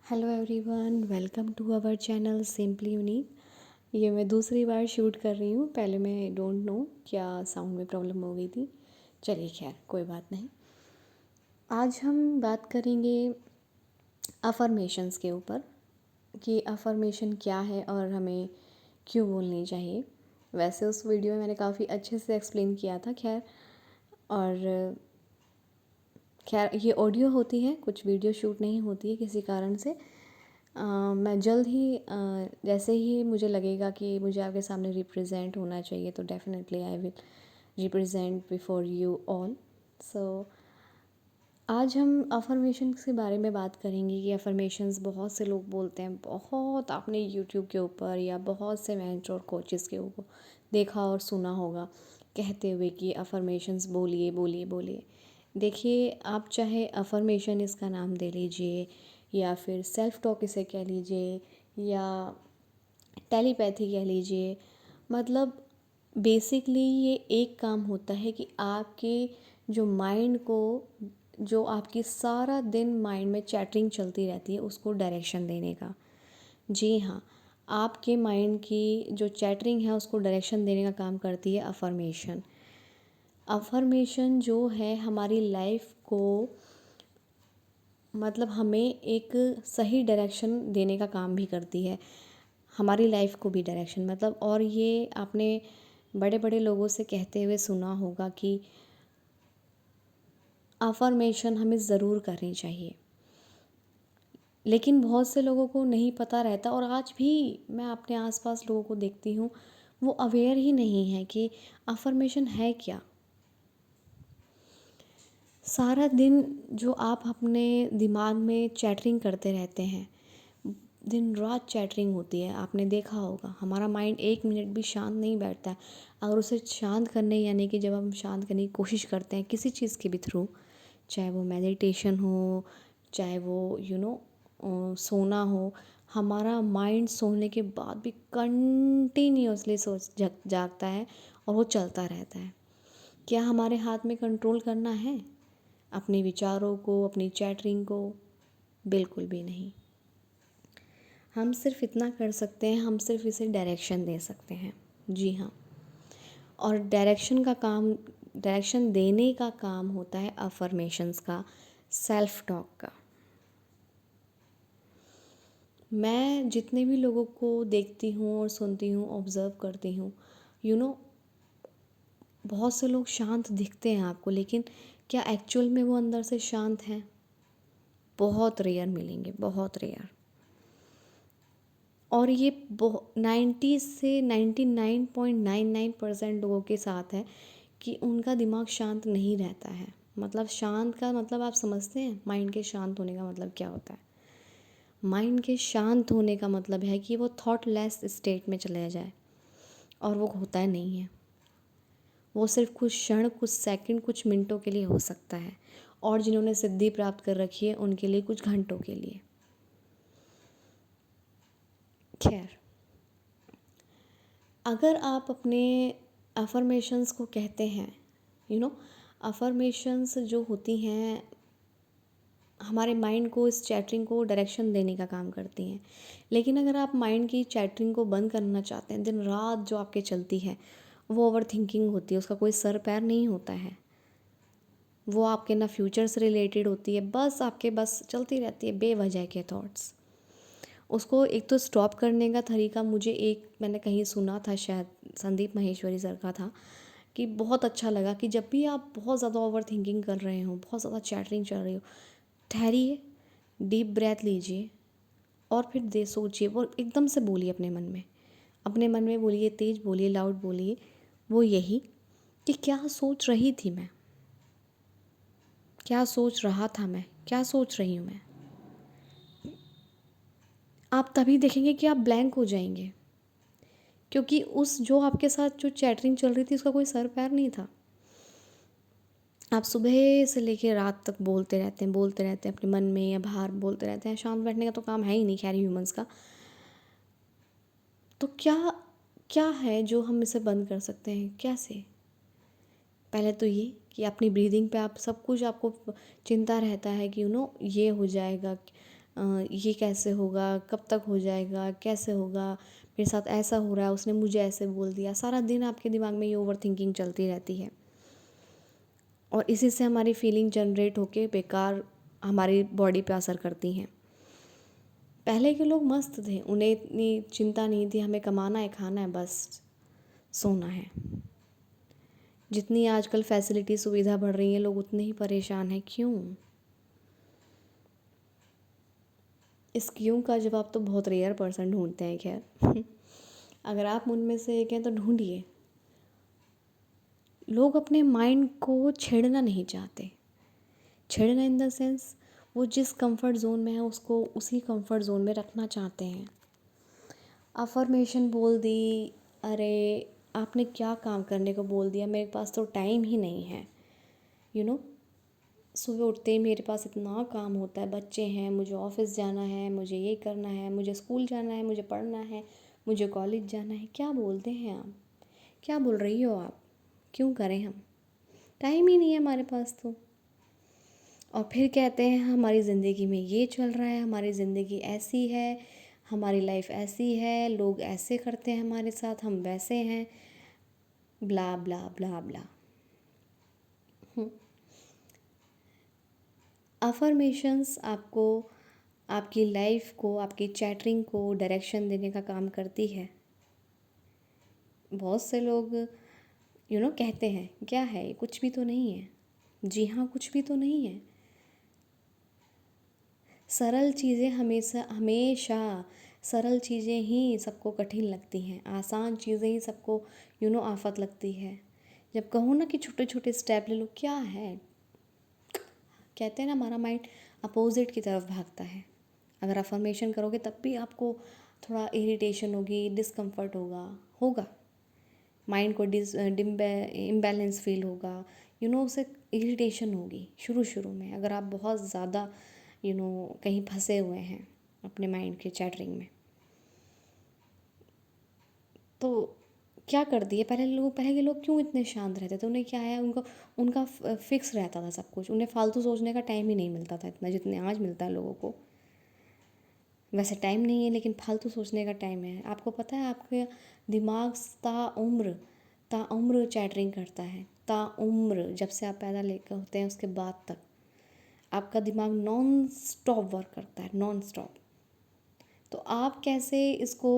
Hello everyone, welcome to our channel simply unique. ये मैं दूसरी बार शूट कर रही हूँ। पहले मैं डोंट नो क्या साउंड में प्रॉब्लम हो गई थी। चलिए खैर कोई बात नहीं। आज हम बात करेंगे अफर्मेशंस के ऊपर कि अफर्मेशन क्या है और हमें क्यों बोलनी चाहिए। वैसे उस वीडियो में मैंने काफ़ी अच्छे से एक्सप्लेन किया था। और खैर ये ऑडियो होती है, कुछ वीडियो शूट नहीं होती है किसी कारण से। मैं जल्द ही जैसे ही मुझे लगेगा कि मुझे आपके सामने रिप्रेजेंट होना चाहिए तो definitely I will represent before you all. So आज हम अफर्मेशंस के बारे में बात करेंगे कि अफर्मेशंस बहुत से लोग बोलते हैं। बहुत आपने यूट्यूब के ऊपर या बहुत से मेंटर कोचेस के ऊपर देखा और सुना होगा कहते हुए कि अफर्मेशंस बोलिए बोलिए बोलिए। देखिए, आप चाहे अफर्मेशन इसका नाम दे लीजिए या फिर सेल्फ टॉक इसे कह लीजिए या टेलीपैथी कह लीजिए, मतलब बेसिकली ये एक काम होता है कि आपके जो माइंड को, जो आपकी सारा दिन माइंड में चैटरिंग चलती रहती है उसको डायरेक्शन देने का। जी हाँ, आपके माइंड की जो चैटरिंग है उसको डायरेक्शन देने का काम करती है अफर्मेशन। अफर्मेशन जो है हमारी लाइफ को, मतलब हमें एक सही डायरेक्शन देने का काम भी करती है, हमारी लाइफ को भी डायरेक्शन मतलब। और ये आपने बड़े बड़े लोगों से कहते हुए सुना होगा कि अफर्मेशन हमें ज़रूर करनी चाहिए, लेकिन बहुत से लोगों को नहीं पता रहता। और आज भी मैं अपने आसपास लोगों को देखती हूँ, वो अवेयर ही नहीं है कि अफर्मेशन है क्या। सारा दिन जो आप अपने दिमाग में चैटरिंग करते रहते हैं, दिन रात चैटरिंग होती है। आपने देखा होगा हमारा माइंड एक मिनट भी शांत नहीं बैठता है। अगर उसे शांत करने, यानी कि जब हम शांत करने की कोशिश करते हैं किसी चीज़ के भी थ्रू, चाहे वो मेडिटेशन हो, चाहे वो सोना हो, हमारा माइंड सोने के बाद भी कंटिन्यूअसली सोच जागता है और वो चलता रहता है। क्या हमारे हाथ में कंट्रोल करना है अपने विचारों को, अपनी चैटरिंग को? बिल्कुल भी नहीं। हम सिर्फ इतना कर सकते हैं, हम सिर्फ इसे डायरेक्शन दे सकते हैं। जी हाँ, और डायरेक्शन देने का काम होता है अफर्मेशंस का, सेल्फ टॉक का। मैं जितने भी लोगों को देखती हूँ और सुनती हूँ, ऑब्ज़र्व करती हूँ, यू नो बहुत से लोग शांत दिखते हैं आपको, लेकिन क्या एक्चुअल में वो अंदर से शांत हैं? बहुत रेयर मिलेंगे, बहुत रेयर। और ये 90 से 99.99% लोगों के साथ है कि उनका दिमाग शांत नहीं रहता है। मतलब शांत का मतलब आप समझते हैं, माइंड के शांत होने का मतलब क्या होता है? माइंड के शांत होने का मतलब है कि वो थॉटलेस स्टेट में चले जाए, और वो होता है नहीं है। वो सिर्फ कुछ क्षण, कुछ सेकंड, कुछ मिनटों के लिए हो सकता है, और जिन्होंने सिद्धि प्राप्त कर रखी है उनके लिए कुछ घंटों के लिए। खैर, अगर आप अपने अफर्मेशंस को कहते हैं, अफर्मेशंस जो होती हैं हमारे माइंड को, इस चैटरिंग को डायरेक्शन देने का काम करती हैं। लेकिन अगर आप माइंड की चैटरिंग को बंद करना चाहते हैं, दिन रात जो आपके चलती है वो ओवर थिंकिंग होती है, उसका कोई सर पैर नहीं होता है। वो आपके ना फ्यूचर से रिलेटेड होती है, बस चलती रहती है बेवजह के थॉट्स। उसको एक तो स्टॉप करने का तरीका, मैंने कहीं सुना था, शायद संदीप माहेश्वरी सर का था, कि बहुत अच्छा लगा कि जब भी आप बहुत ज़्यादा ओवर थिंकिंग कर रहे हो, बहुत ज़्यादा चैटरिंग चल रही हो, ठहरिए, डीप ब्रेथ लीजिए और फिर दे सोचिए। वो एकदम से बोलिए अपने मन में बोलिए, तेज बोलिए, लाउड बोलिए, वो यही कि क्या सोच रही थी मैं, क्या सोच रहा था मैं, क्या सोच रही हूँ मैं। आप तभी देखेंगे कि आप ब्लैंक हो जाएंगे, क्योंकि उस जो आपके साथ जो चैटरिंग चल रही थी उसका कोई सर पैर नहीं था। आप सुबह से लेकर रात तक बोलते रहते हैं अपने मन में या बाहर बोलते रहते हैं। शांत बैठने का तो काम है ही नहीं खैर ह्यूमंस का। तो क्या क्या है जो हम इसे बंद कर सकते हैं, कैसे? पहले तो ये कि अपनी ब्रीदिंग पे आप सब कुछ, आपको चिंता रहता है कि ये हो जाएगा, ये कैसे होगा, कब तक हो जाएगा, कैसे होगा, मेरे साथ ऐसा हो रहा है, उसने मुझे ऐसे बोल दिया। सारा दिन आपके दिमाग में ये ओवर थिंकिंग चलती रहती है और इसी से हमारी फीलिंग जनरेट होके बेकार हमारी बॉडी पे असर करती हैं। पहले के लोग मस्त थे, उन्हें इतनी चिंता नहीं थी, हमें कमाना है, खाना है, बस सोना है। जितनी आजकल फैसिलिटी सुविधा बढ़ रही है, लोग उतने ही परेशान हैं। क्यों? इस क्यों का जवाब तो बहुत रेयर पर्सन ढूंढते हैं। खैर अगर आप उनमें से एक हैं तो ढूंढिए। लोग अपने माइंड को छेड़ना नहीं चाहते। छेड़ना इन द सेंस, वो जिस कंफर्ट जोन में है उसको उसी कंफर्ट जोन में रखना चाहते हैं। अफर्मेशन बोल दी, अरे आपने क्या काम करने को बोल दिया, मेरे पास तो टाइम ही नहीं है। यू नो सुबह उठते ही मेरे पास इतना काम होता है, बच्चे हैं, मुझे ऑफिस जाना है, मुझे ये करना है, मुझे स्कूल जाना है, मुझे पढ़ना है, मुझे कॉलेज जाना है। क्या बोलते हैं आप? क्या बोल रही हो आप? क्यों करें हम? टाइम ही नहीं है हमारे पास तो। और फिर कहते हैं हमारी ज़िंदगी में ये चल रहा है, हमारी ज़िंदगी ऐसी है, हमारी लाइफ ऐसी है, लोग ऐसे करते हैं हमारे साथ, हम वैसे हैं, ब्ला ब्ला ब्ला ब्ला। अफर्मेशंस आपको आपकी लाइफ को, आपकी चैटरिंग को डायरेक्शन देने का काम करती है। बहुत से लोग कहते हैं क्या है ये, कुछ भी तो नहीं है। जी हाँ, कुछ भी तो नहीं है। सरल चीज़ें हमेशा हमेशा सरल चीज़ें ही सबको कठिन लगती हैं, आसान चीज़ें ही सबको आफत लगती है। जब कहो ना कि छोटे छोटे स्टेप ले लो, क्या है, कहते हैं ना हमारा माइंड अपोजिट की तरफ भागता है। अगर अफर्मेशन करोगे तब भी आपको थोड़ा इरिटेशन होगी, डिस्कम्फर्ट होगा माइंड को इम्बैलेंस फील होगा, उसे इरिटेशन होगी शुरू शुरू में, अगर आप बहुत ज़्यादा कहीं फंसे हुए हैं अपने माइंड के चैटरिंग में। तो क्या कर दिए पहले के लोग क्यों इतने शांत रहते थे? उन्हें क्या है, उनका फिक्स रहता था सब कुछ, उन्हें फालतू सोचने का टाइम ही नहीं मिलता था इतना जितने आज मिलता है लोगों को। वैसे टाइम नहीं है लेकिन फालतू सोचने का टाइम है। आपको पता है आपके दिमाग ताउम्र चैटरिंग करता है, ताउम्र, जब से आप पैदा लेकर होते हैं उसके बाद तक आपका दिमाग नॉन स्टॉप वर्क करता है, नॉन स्टॉप। तो आप कैसे इसको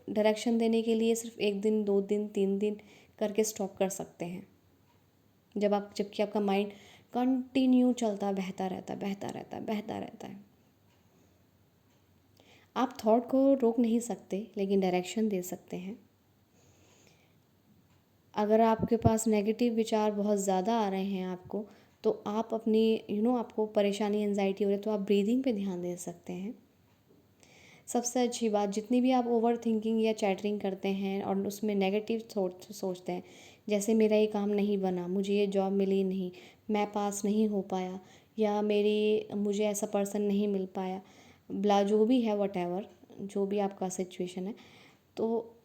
डायरेक्शन देने के लिए सिर्फ 1 दिन 2 दिन 3 दिन करके स्टॉप कर सकते हैं, जबकि आपका माइंड कंटिन्यू चलता बहता रहता है, बहता रहता है, बहता रहता है। आप थॉट को रोक नहीं सकते लेकिन डायरेक्शन दे सकते हैं। अगर आपके पास नेगेटिव विचार बहुत ज़्यादा आ रहे हैं आपको, तो आप अपनी आपको परेशानी एंजाइटी हो रही है तो आप ब्रीदिंग पे ध्यान दे सकते हैं। सबसे अच्छी बात, जितनी भी आप ओवर थिंकिंग या चैटरिंग करते हैं और उसमें नेगेटिव सोचते हैं, जैसे मेरा ये काम नहीं बना, मुझे ये जॉब मिली नहीं, मैं पास नहीं हो पाया, या मुझे ऐसा पर्सन नहीं मिल पाया, ब्ला जो भी है, वट एवर जो भी आपका सिचुएशन है, तो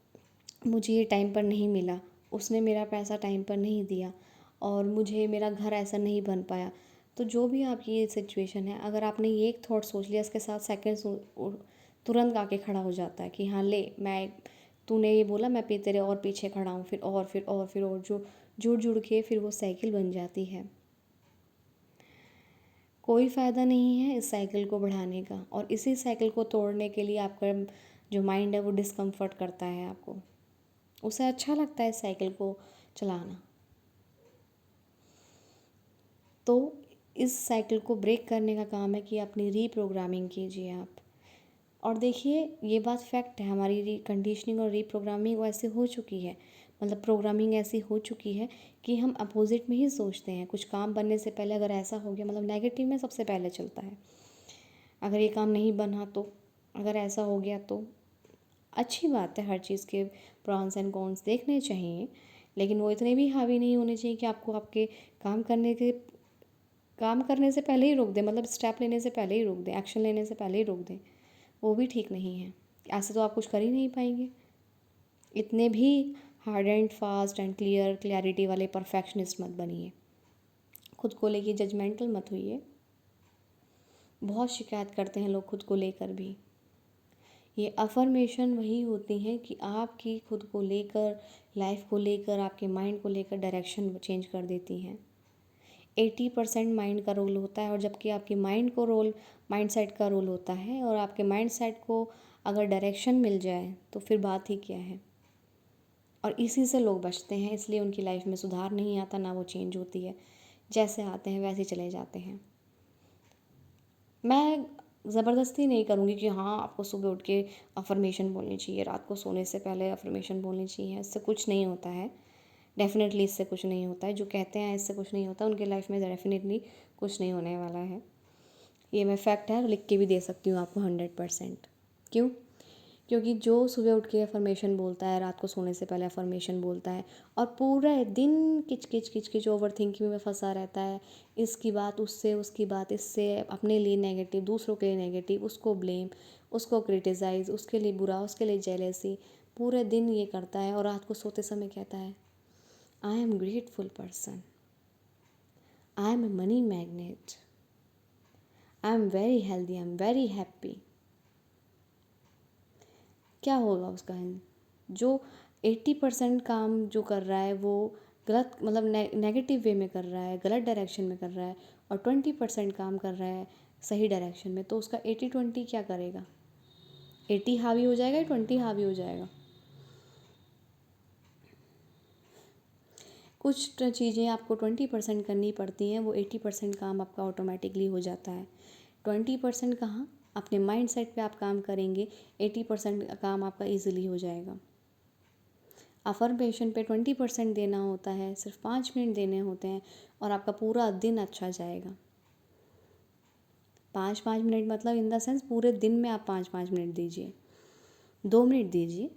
मुझे ये टाइम पर नहीं मिला, उसने मेरा पैसा टाइम पर नहीं दिया, और मुझे मेरा घर ऐसा नहीं बन पाया। तो जो भी आपकी ये सिचुएशन है, अगर आपने ये एक थॉट सोच लिया, इसके साथ सेकंड तुरंत आके खड़ा हो जाता है कि हाँ ले, मैं तूने ये बोला, मैं तेरे और पीछे खड़ा हूँ, फिर और फिर और फिर और जो जुड़ जुड़ के फिर वो साइकिल बन जाती है। कोई फ़ायदा नहीं है इस साइकिल को बढ़ाने का, और इसी साइकिल को तोड़ने के लिए आपका जो माइंड है वो डिस्कम्फर्ट करता है आपको, उसे अच्छा लगता है इस साइकिल को चलाना। तो इस साइकिल को ब्रेक करने का काम है कि अपनी रीप्रोग्रामिंग कीजिए आप। और देखिए ये बात फैक्ट है, हमारी कंडीशनिंग और रीप्रोग्रामिंग ऐसे हो चुकी है, मतलब प्रोग्रामिंग ऐसी हो चुकी है कि हम अपोजिट में ही सोचते हैं। कुछ काम बनने से पहले अगर ऐसा हो गया, मतलब नेगेटिव में सबसे पहले चलता है। अगर ये काम नहीं बना तो, अगर ऐसा हो गया तो। अच्छी बात है, हर चीज़ के प्रॉन्स एंड कॉन्स देखने चाहिए, लेकिन वो इतने भी हावी नहीं होने चाहिए कि आपको आपके काम करने के काम करने से पहले ही रोक दें, मतलब स्टेप लेने से पहले ही रोक दें, एक्शन लेने से पहले ही रोक दें। वो भी ठीक नहीं है। ऐसे तो आप कुछ कर ही नहीं पाएंगे। इतने भी hard and fast and clarity वाले परफेक्शनिस्ट मत बनिए, खुद को लेके जजमेंटल मत होइए। बहुत शिकायत करते हैं लोग खुद को लेकर भी। ये अफ़र्मेशन वही होती हैं कि आपकी खुद को लेकर, लाइफ को लेकर, आपके माइंड को लेकर डायरेक्शन चेंज कर देती हैं। 80% माइंड का रोल होता है, और जबकि आपके माइंड सेट का रोल होता है। और आपके माइंड सेट को अगर डायरेक्शन मिल जाए तो फिर बात ही क्या है। और इसी से लोग बचते हैं, इसलिए उनकी लाइफ में सुधार नहीं आता, ना वो चेंज होती है। जैसे आते हैं वैसे चले जाते हैं। मैं ज़बरदस्ती नहीं करूँगी कि हाँ आपको सुबह उठ के अफ़र्मेशन बोलनी चाहिए, रात को सोने से पहले अफ़र्मेशन बोलनी चाहिए। इससे कुछ नहीं होता है, डेफ़िनेटली इससे कुछ नहीं होता है। जो कहते हैं इससे कुछ नहीं होता, उनके लाइफ में डेफ़िनेटली कुछ नहीं होने वाला है। ये मैं फैक्ट है, लिख के भी दे सकती हूँ आपको 100%। क्यों? क्योंकि जो सुबह उठ के अफ़र्मेशन बोलता है, रात को सोने से पहले अफ़र्मेशन बोलता है, और पूरा दिन किच किच ओवर थिंकिंग में फंसा रहता है, इसकी बात उससे, उसकी बात इससे, अपने लिए नेगेटिव, दूसरों के लिए नेगेटिव, उसको ब्लेम, उसको क्रिटिसाइज़, उसके लिए बुरा, उसके लिए जेलेसी, पूरे दिन ये करता है। और रात को सोते समय कहता है, I am grateful person, I am a money magnet, I am very healthy, I am very happy. क्या होगा उसका एंड? जो 80% काम जो कर रहा है वो गलत, मतलब नेगेटिव वे में कर रहा है, गलत डायरेक्शन में कर रहा है, और 20% काम कर रहा है सही डायरेक्शन में, तो उसका 80-20 क्या करेगा? 80 हावी हो जाएगा या 20 हावी हो जाएगा? कुछ चीज़ें आपको 20% करनी पड़ती हैं, वो 80% काम आपका ऑटोमेटिकली हो जाता है। 20% कहाँ? अपने माइंड सेट पर आप काम करेंगे, 80% काम आपका ईजिली हो जाएगा। अफ़र्मेशन पे 20% देना होता है, सिर्फ 5 मिनट देने होते हैं, और आपका पूरा दिन अच्छा जाएगा। 5-5 मिनट मतलब इन द सेंस पूरे दिन में आप 5-5 मिनट दीजिए, 2 मिनट दीजिए।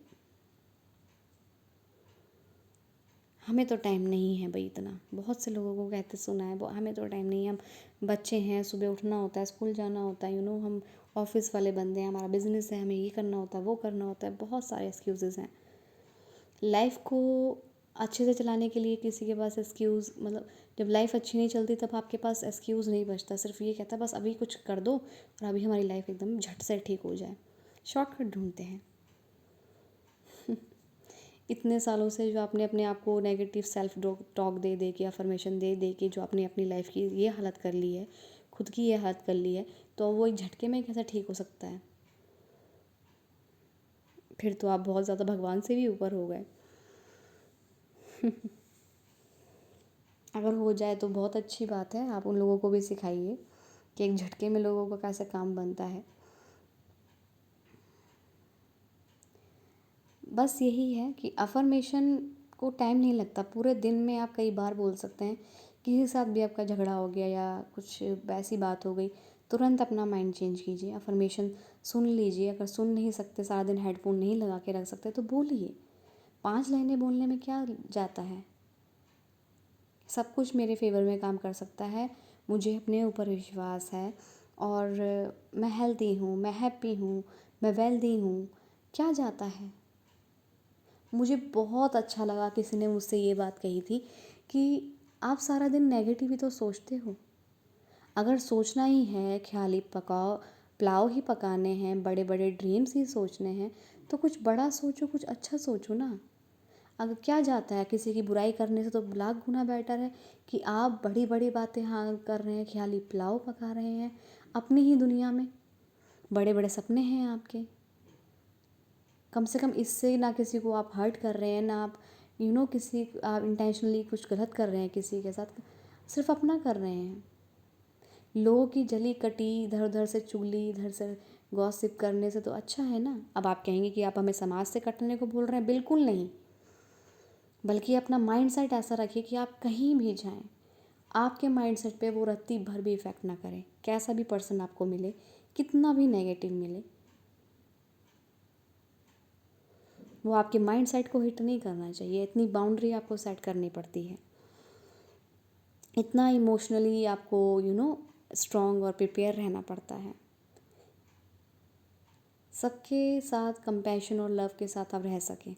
हमें तो टाइम नहीं है भाई इतना, बहुत से लोगों को कहते सुना है, हमें तो टाइम नहीं है, हम बच्चे हैं, सुबह उठना होता है, स्कूल जाना होता है, हम ऑफिस वाले बंदे हैं, हमारा बिजनेस है, हमें ये करना होता है, वो करना होता है, बहुत सारे एक्सक्यूज़ेज़ हैं। लाइफ को अच्छे से चलाने के लिए किसी के पास एक्सक्यूज़, मतलब जब लाइफ अच्छी नहीं चलती तब आपके पास एक्सक्यूज़ नहीं बचता, सिर्फ ये कहता है बस अभी कुछ कर दो और अभी हमारी लाइफ एकदम झट से ठीक हो जाए। शॉर्टकट ढूंढते हैं। इतने सालों से जो आपने अपने आप को नेगेटिव सेल्फ टॉक दे दे के, अफर्मेशन दे दे के, जो आपने अपनी लाइफ की ये हालत कर ली है, खुद की ये हालत कर ली है, तो वो एक झटके में कैसे ठीक हो सकता है? फिर तो आप बहुत ज़्यादा भगवान से भी ऊपर हो गए। अगर हो जाए तो बहुत अच्छी बात है, आप उन लोगों को भी सिखाइए कि एक झटके में लोगों का कैसे काम बनता है। बस यही है कि अफ़र्मेशन को टाइम नहीं लगता, पूरे दिन में आप कई बार बोल सकते हैं। किसी के साथ भी आपका झगड़ा हो गया या कुछ वैसी बात हो गई, तुरंत अपना माइंड चेंज कीजिए, अफ़र्मेशन सुन लीजिए। अगर सुन नहीं सकते, सारा दिन हेडफोन नहीं लगा के रख सकते, तो बोलिए। 5 लाइनें बोलने में क्या जाता है? सब कुछ मेरे फेवर में काम कर सकता है। मुझे अपने ऊपर विश्वास है, और मैं हेल्दी हूँ, मैं हैप्पी हूँ, मैं वेल्दी हूँ। क्या जाता है? मुझे बहुत अच्छा लगा, किसी ने मुझसे ये बात कही थी कि आप सारा दिन नेगेटिव ही तो सोचते हो। अगर सोचना ही है, ख्याल ही पकाओ, पुलाव ही पकाने हैं, बड़े बड़े ड्रीम्स ही सोचने हैं, तो कुछ बड़ा सोचो, कुछ अच्छा सोचो ना। अगर क्या जाता है, किसी की बुराई करने से तो लाख गुना बेटर है कि आप बड़ी बड़ी बातें हाँ कर रहे हैं, ख्याली पुलाव पका रहे हैं अपनी ही दुनिया में। बड़े बड़े सपने हैं आपके, कम से कम इससे ना किसी को आप हर्ट कर रहे हैं, ना आप किसी आप इंटेंशनली कुछ गलत कर रहे हैं किसी के साथ, सिर्फ अपना कर रहे हैं। लोगों की जली कटी इधर उधर से चुगली, इधर से गॉसिप करने से तो अच्छा है ना। अब आप कहेंगे कि आप हमें समाज से कटने को बोल रहे हैं, बिल्कुल नहीं। बल्कि अपना माइंड सेट ऐसा रखिए कि आप कहीं भी जाएं, आपके माइंड सेट पे वो रत्ती भर भी इफ़ेक्ट ना करे। कैसा भी पर्सन आपको मिले, कितना भी नेगेटिव मिले, वो आपके माइंड सेट को हिट नहीं करना चाहिए। इतनी बाउंड्री आपको सेट करनी पड़ती है, इतना इमोशनली आपको स्ट्रॉन्ग और प्रिपेयर रहना पड़ता है। सबके साथ कंपैशन और लव के साथ आप रह सकें,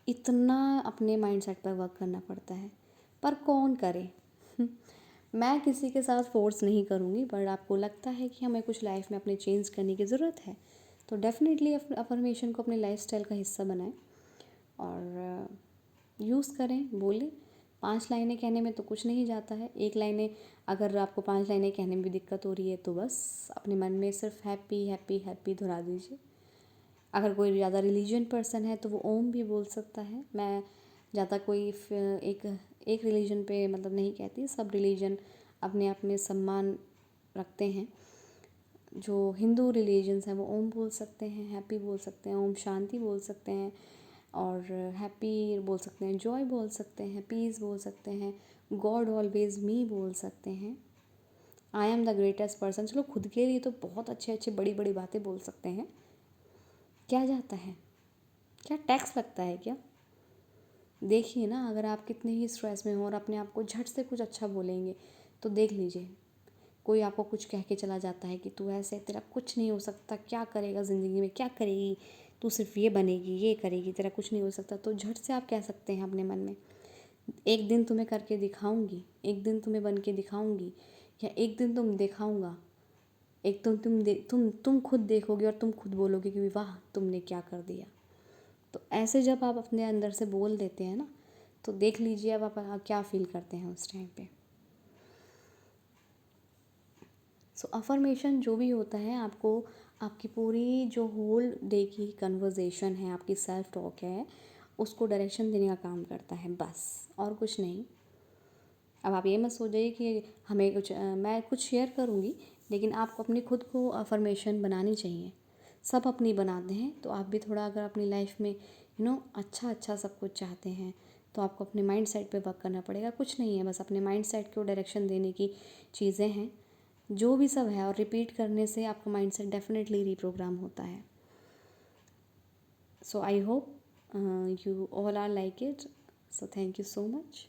इतना अपने माइंड सेट पर वर्क करना पड़ता है। पर कौन करे? मैं किसी के साथ फ़ोर्स नहीं करूँगी, बट आपको लगता है कि हमें कुछ लाइफ में अपने चेंज करने की ज़रूरत है, तो डेफ़िनेटली अफ़र्मेशन को अपने लाइफ़स्टाइल का हिस्सा बनाएं और यूज़ करें, बोलें। 5 लाइनें कहने में तो कुछ नहीं जाता है। 1 लाइनें, अगर आपको 5 लाइनें कहने में भी दिक्कत हो रही है तो बस अपने मन में सिर्फ हैप्पी हैप्पी हैप्पी दोहरा दीजिए। अगर कोई ज़्यादा रिलीजियन पर्सन है तो वो ओम भी बोल सकता है। मैं ज़्यादा कोई एक रिलीजन पे मतलब नहीं कहती, सब रिलीजन अपने आप में सम्मान रखते हैं। जो हिंदू रिलीजन्स हैं वो ओम बोल सकते हैं, हैप्पी बोल सकते हैं, ओम शांति बोल सकते हैं, और हैप्पी बोल सकते हैं, जॉय बोल सकते हैं, पीस बोल सकते हैं, गॉड ऑलवेज मी बोल सकते हैं, I am the greatest person. चलो खुद के लिए तो बहुत अच्छे अच्छे बड़ी बड़ी बातें बोल सकते हैं। क्या जाता है, क्या टैक्स लगता है क्या? देखिए ना, अगर आप कितने ही स्ट्रेस में हो और अपने आप को झट से कुछ अच्छा बोलेंगे तो देख लीजिए, कोई आपको कुछ कह के चला जाता है कि तू ऐसे, तेरा कुछ नहीं हो सकता, क्या करेगा ज़िंदगी में, क्या करेगी तू, सिर्फ ये बनेगी, ये करेगी, तेरा कुछ नहीं हो सकता, तो झट से आप कह सकते हैं अपने मन में, एक दिन तुम्हें करके दिखाऊंगी, एक दिन तुम्हें बन के दिखाऊंगी, या एक दिन तुम दिखाऊंगा, एक दिन तुम खुद देखोगे और तुम खुद बोलोगे कि वाह तुमने क्या कर दिया। तो ऐसे जब आप अपने अंदर से बोल देते हैं ना, तो देख लीजिए अब आप क्या फील करते हैं उस टाइम पे। सो अफर्मेशन जो भी होता है, आपको आपकी पूरी जो होल डे की कन्वर्जेशन है, आपकी सेल्फ टॉक है, उसको डायरेक्शन देने का काम करता है, बस और कुछ नहीं। अब आप ये मत सोचिए कि हमें कुछ मैं कुछ शेयर करूँगी, लेकिन आपको अपनी खुद को अफर्मेशन बनानी चाहिए। सब अपनी बनाते हैं, तो आप भी थोड़ा अगर अपनी लाइफ में अच्छा अच्छा सब कुछ चाहते हैं, तो आपको अपने माइंड सेट पे वर्क करना पड़ेगा। कुछ नहीं है, बस अपने माइंड सेट को डायरेक्शन देने की चीज़ें हैं जो भी सब है, और रिपीट करने से आपका माइंड सेट डेफिनेटली रीप्रोग्राम होता है। So I hope you all are like it. So thank you so much.